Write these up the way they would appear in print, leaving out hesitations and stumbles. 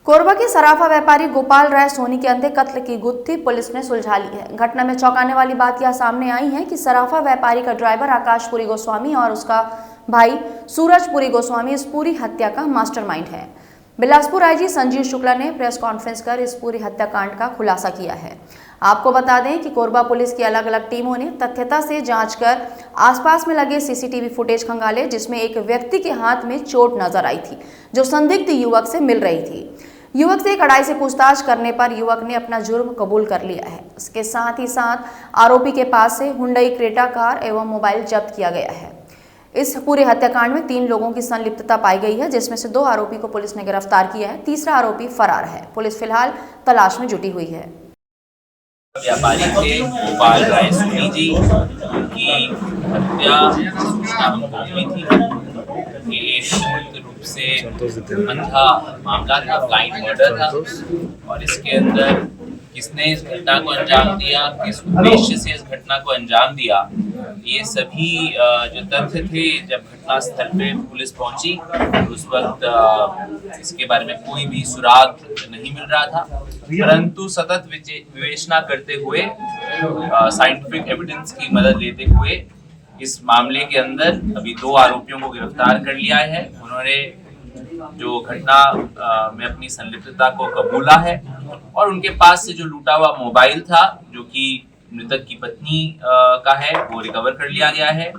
कोरबा के सराफा व्यापारी गोपाल राय सोनी के अंधे कत्ल की गुत्थी पुलिस ने सुलझा ली है। घटना में चौंकाने वाली बात यह सामने आई है कि सराफा व्यापारी का ड्राइवर आकाशपुरी गोस्वामी और उसका भाई सूरजपुरी गोस्वामी इस पूरी हत्या का मास्टरमाइंड है। बिलासपुर आईजी संजीव शुक्ला ने प्रेस कॉन्फ्रेंस कर इस पूरी हत्याकांड का खुलासा किया है। आपको बता दें कि कोरबा पुलिस की अलग अलग टीमों ने तथ्यता से जांच कर आसपास में लगे सीसीटीवी फुटेज खंगाले, जिसमें एक व्यक्ति के हाथ में चोट नजर आई थी जो संदिग्ध युवक से मिल रही थी। युवक से कड़ाई से पूछताछ करने पर युवक ने अपना जुर्म कबूल कर लिया है। इसके साथ ही साथ आरोपी के पास से हुंडई क्रेटा कार एवं मोबाइल जब्त किया गया है। इस पूरे हत्याकांड में 3 लोगों की संलिप्तता पाई गई है, जिसमें से 2 आरोपी को पुलिस ने गिरफ्तार किया है। तीसरा आरोपी फरार है। पुलिस फिलहाल तलाश में जुटी हुई है। व्यापारी थे गोपाल राय सोनी जी की हत्या सूचना हमको मिली थी। ये एक रूप से अंधा मामला था, ब्लाइंड मर्डर था और इसके अंदर किसने इस घटना को अंजाम दिया, किस उद्देश्य से इस घटना को अंजाम दिया, ये सभी जो तथ्य थे जब घटना स्थल पे पुलिस पहुंची उस वक्त इसके बारे में कोई भी सुराग नहीं मिल रहा था, परंतु सतत विवेचना करते हुए साइंटिफिक एविडेंस की मदद लेते हुए इस मामले के अंदर अभी 2 आरोपियों को गिरफ्तार कर लिया है। उन्होंने जो घटना में अपनी संलिप्तता को कबूला है और उनके पास से जो लूटा हुआ मोबाइल था जो कि मृतक की पत्नी का है वो रिकवर कर लिया गया है।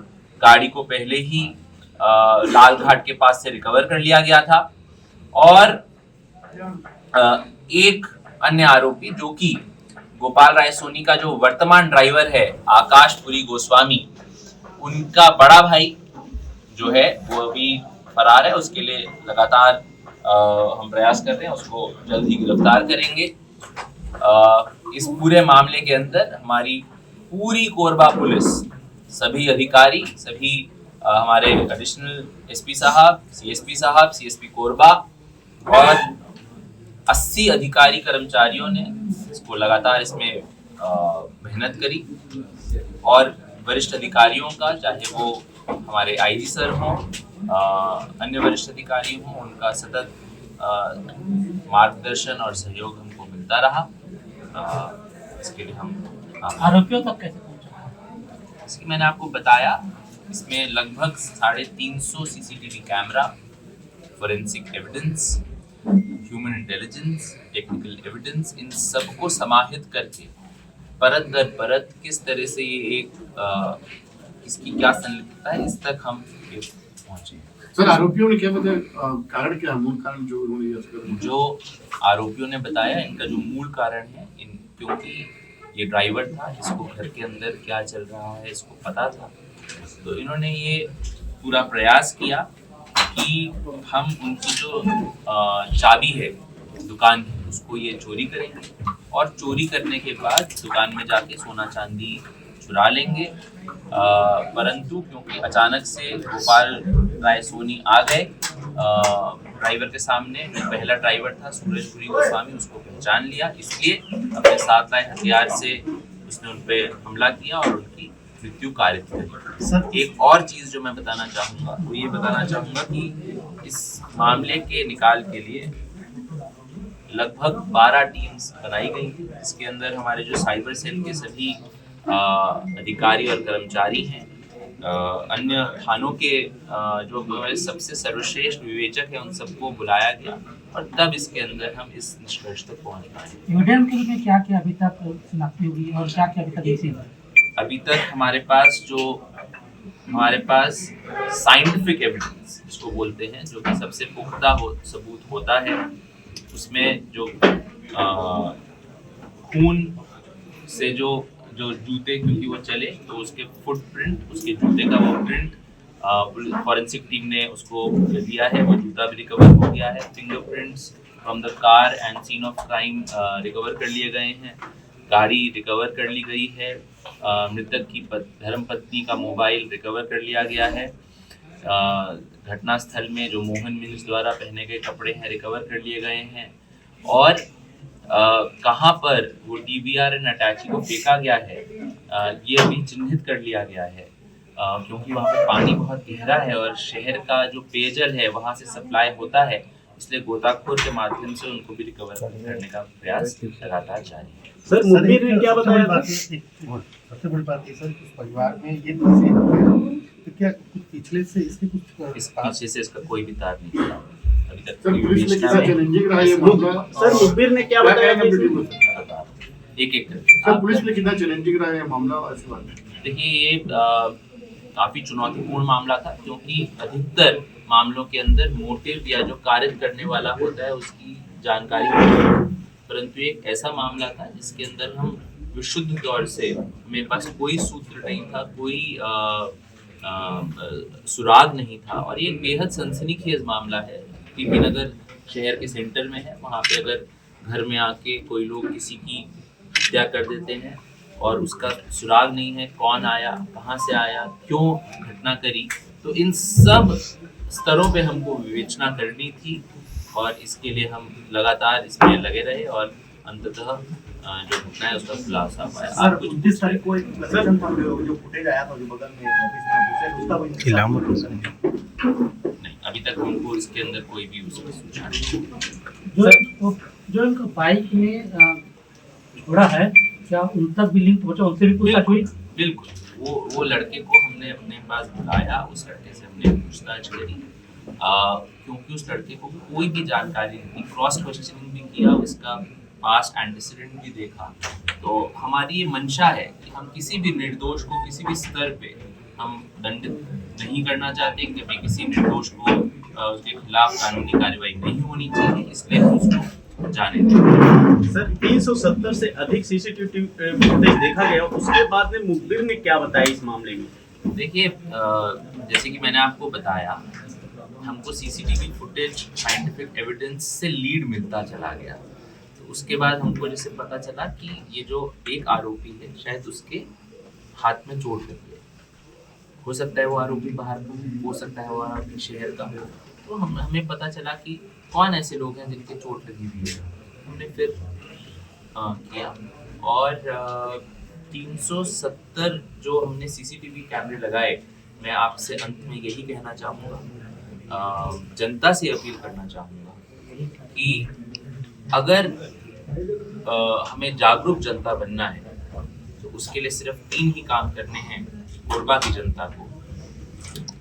गाड़ी को पहले ही लाल घाट के पास से रिकवर कर लिया गया था और एक अन्य आरोपी जो कि गोपाल राय सोनी का जो वर्तमान ड्राइवर है आकाशपुरी गोस्वामी, उनका बड़ा भाई जो है वो अभी फरार है। उसके लिए लगातार हम प्रयास कर रहे हैं, उसको जल्द ही गिरफ्तार करेंगे। इस पूरे मामले के अंदर हमारी पूरी कोरबा पुलिस, सभी अधिकारी, सभी हमारे एडिशनल एसपी साहब, सीएसपी कोरबा और 80 अधिकारी कर्मचारियों ने इसको लगातार इसमें मेहनत करी और वरिष्ठ अधिकारियों का, चाहे वो हमारे आईजी सर हों, अन्य वरिष्ठ अधिकारी हों, उनका सतत मार्गदर्शन और सहयोग हमको मिलता रहा। इसके लिए हम आरोपियों तक कैसे पहुंचे? इसकी मैंने आपको बताया, इसमें लगभग 350 CCTV camera, forensic evidence, human intelligence, technical evidence, इन सबको समाहित करके परत दर परत किस तरह से ये एक इसकी क्या संलिप्तता है इस तक हम पहुंचे। सर, आरोपियों ने क्या बताया कारण, क्या मूल कारण जो आरोपियों ने बताया, इनका जो मूल कारण है, क्योंकि ये ड्राइवर था, इसको घर के अंदर क्या चल रहा है इसको पता था, तो इन्होंने ये पूरा प्रयास किया कि हम उनकी जो चाबी है दुकान की उसको ये चोरी करेंगे और चोरी करने के बाद दुकान में जाके सोना चांदी चुरा लेंगे। परंतु क्योंकि अचानक से गोपाल राय सोनी आ गए ड्राइवर के सामने, जो पहला ड्राइवर था सूरजपुरी गोस्वामी, उसको पहचान लिया, इसलिए अपने साथ लाए हथियार से उसने उन पे हमला किया और उनकी मृत्यु कारित करी। एक और चीज जो मैं बताना चाहूँगा वो ये बताना चाहूँगा कि इस मामले के निकाल के लिए लगभग 12 टीम्स बनाई गई थी, जिसके अंदर हमारे जो साइबर सेल के सभी अधिकारी और कर्मचारी हैं, अन्य थानों के जो हमारे सबसे सर्वश्रेष्ठ विवेचक हैं, उन सबको बुलाया गया और तब इसके अंदर हम इस निष्कर्ष तक पहुंच पाए। एविडेंस के लिए क्या क्या अभी तक शिनाख्ती हुई और क्या क्या अभी तक रिसीव है? अभी तक हमारे पास साइंटिफिक एविडेंस जिसको बोलते हैं, जो कि सबसे पुख्ता सबूत होता है, उसमें जो खून से जो जूते, क्योंकि वो चले तो उसके फुटप्रिंट, उसके जूते का वो प्रिंट फॉरेंसिक टीम ने उसको दिया है, वो जूता भी रिकवर हो गया है। Fingerprints from the car and scene of crime recover कर लिए गए हैं, गाड़ी रिकवर कर ली गई है, मृतक की धर्मपत्नी का मोबाइल रिकवर कर लिया गया है, घटना स्थल में जो मोहन मिन्स द्वारा पहने गए कपड़े हैं रिकवर कर लिए गए हैं और कहाँ पर वो डीवीआर एंड अटैची को फेंका गया है ये अभी चिन्हित कर लिया गया है, क्योंकि वहाँ पे पानी बहुत गहरा है और शहर का जो पेयजल है वहाँ से सप्लाई होता है, इसलिए गोताखोर के माध्यम से उनको भी रिकवर करने का प्रयास लगातार जारी है। सर मुखबिर ने क्या बताया था? सबसे बड़ी बात है सर, उस परिवार में ये कैसे हो गया? तो क्या कुछ पिछले से इसके कुछ इस पीछे से इसका कोई भी तार नहीं था अभी तक। सर कोई पुलिस ने विवेचना कितना में- चैलेंजिंग रहा ये मामला? सर मुखबिर ने क्या बताया था? एक एक करके सर पुलिस ने कितना चैलेंजिंग रहा ये मामला, ऐसी बात है? देखिए ये काफी चुनौतीपूर्ण मामला था, क्योंकि अधिकतर मामलों के अंदर मोटिव या जो कार्य करने वाला होता है उसकी जानकारी होती है, परंतु एक ऐसा मामला था जिसके अंदर हम विशुद्ध तौर से, मेरे पास कोई सूत्र नहीं था, कोई सुराग नहीं था, और ये बेहद सनसनीखेज मामला है। टीपी नगर शहर के सेंटर में है, वहाँ पे अगर घर में आके कोई लोग किसी की हत्या कर देते हैं और उसका सुराग नहीं है, कौन आया, कहाँ से आया, क्यों घटना करी, तो इन सब स्तरों पे हमको विवेचना करनी थी और इसके लिए हम लगातार इसमें लगे रहे और अंततः जो घटना है उसका खुलासा पाया। सर आप कुछ 29 तारीख को एक कलेक्शन था, जो फुटेज आया था जो बगल में ऑफिस में घुसे, उसका कोई नहीं, अभी तक हमको इसके अंदर कोई भी उसका सूचना नहीं। जो इनका बाइक में छोड़ा है, क्या उन तक भी लिंक पहुंचा, उनसे भी पूछताछ हुई? बिल्कुल, वो लड़के को हमने अपने पास बुलाया, उस लड़के से हमने पूछताछ करी, क्योंकि उस लड़के को कोई भी जानकारी नहीं थी। क्रॉस क्वेश्चनिंग भी किया, उसका पास्ट एंटीसीडेंट भी देखा। तो हमारी ये मंशा है कि हम किसी भी निर्दोष को किसी भी स्तर पे हम दंडित नहीं करना चाहते, कभी किसी निर्दोष को उसके खिलाफ कानूनी कार्रवाई नहीं होनी चाहिए, इसलिए हम उसको जाने दें। सर 370 से अधिक सीसीटीवी फुटेज देखा गया, उसके बाद में मुखबिर ने क्या बताया इस मामले में? देखिए जैसे कि मैंने आपको बताया, हमको सीसीटीवी फुटेज साइंटिफिक एविडेंस से लीड मिलता चला गया, तो उसके बाद हमको जैसे पता चला कि ये जो एक आरोपी है शायद उसके हाथ में चोट लगी है, हो सकता है वो आरोपी बाहर का हो सकता है वो आरोपी शहर का हो, तो हमें पता चला कि कौन ऐसे लोग हैं जिनके चोट लगी हुई है। हमने फिर किया और 370 जो हमने सीसीटीवी कैमरे लगाए, मैं आपसे अंत में यही कहना चाहूँगा, जनता से अपील करना चाहूँगा कि अगर हमें जागरूक जनता बनना है तो उसके लिए सिर्फ 3 ही काम करने हैं। कोरबा की जनता को